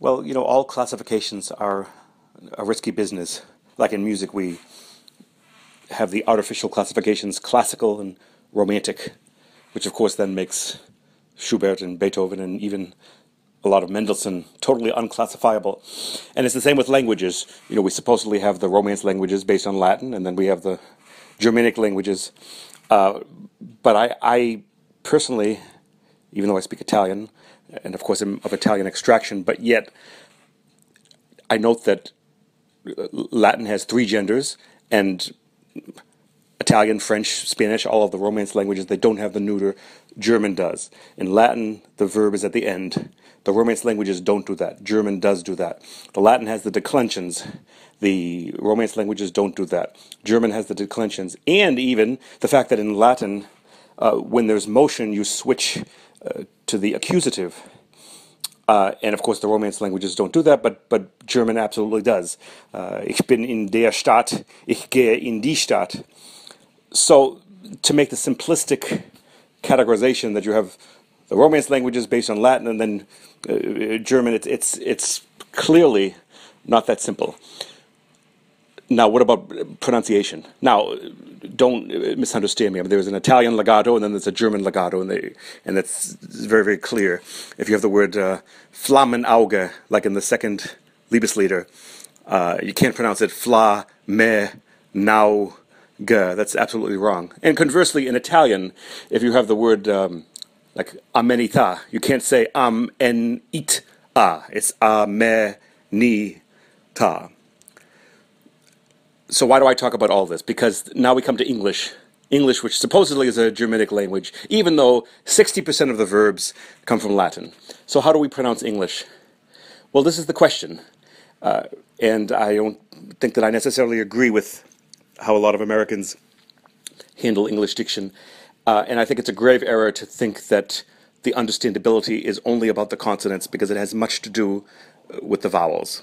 Well, you know, all classifications are a risky business. Like in music, we have the artificial classifications, classical and romantic, which of course then makes Schubert and Beethoven and even a lot of Mendelssohn totally unclassifiable. And it's the same with languages. You know, we supposedly have the Romance languages based on Latin, and then we have the Germanic languages. But I personally, even though I speak Italian, and of course I'm of Italian extraction, but yet I note that Latin has three genders, and Italian, French, Spanish, all of the Romance languages, they don't have the neuter. German does. In Latin, the verb is at the end. The Romance languages don't do that. German does do that. The Latin has the declensions. The Romance languages don't do that. German has the declensions. And even the fact that in Latin, when there's motion, you switch to the accusative. And of course, the Romance languages don't do that, but German absolutely does. Ich bin in der Stadt, ich gehe in die Stadt. So, to make the simplistic categorization that you have the Romance languages based on Latin and then German, it's clearly not that simple. Now, what about pronunciation? Now, don't misunderstand me. I mean, there's an Italian legato and then there's a German legato, and that's very, very clear. If you have the word Flammenauge, like in the second Liebeslieder, you can't pronounce it fla, me, nau, ge. That's absolutely wrong. And conversely, in Italian, if you have the word like amenità, you can't say en it a. It's amenita. So why do I talk about all this? Because now we come to English. English, which supposedly is a Germanic language, even though 60% of the verbs come from Latin. So how do we pronounce English? Well, this is the question. And I don't think that I necessarily agree with how a lot of Americans handle English diction. And I think it's a grave error to think that the understandability is only about the consonants, because it has much to do with the vowels.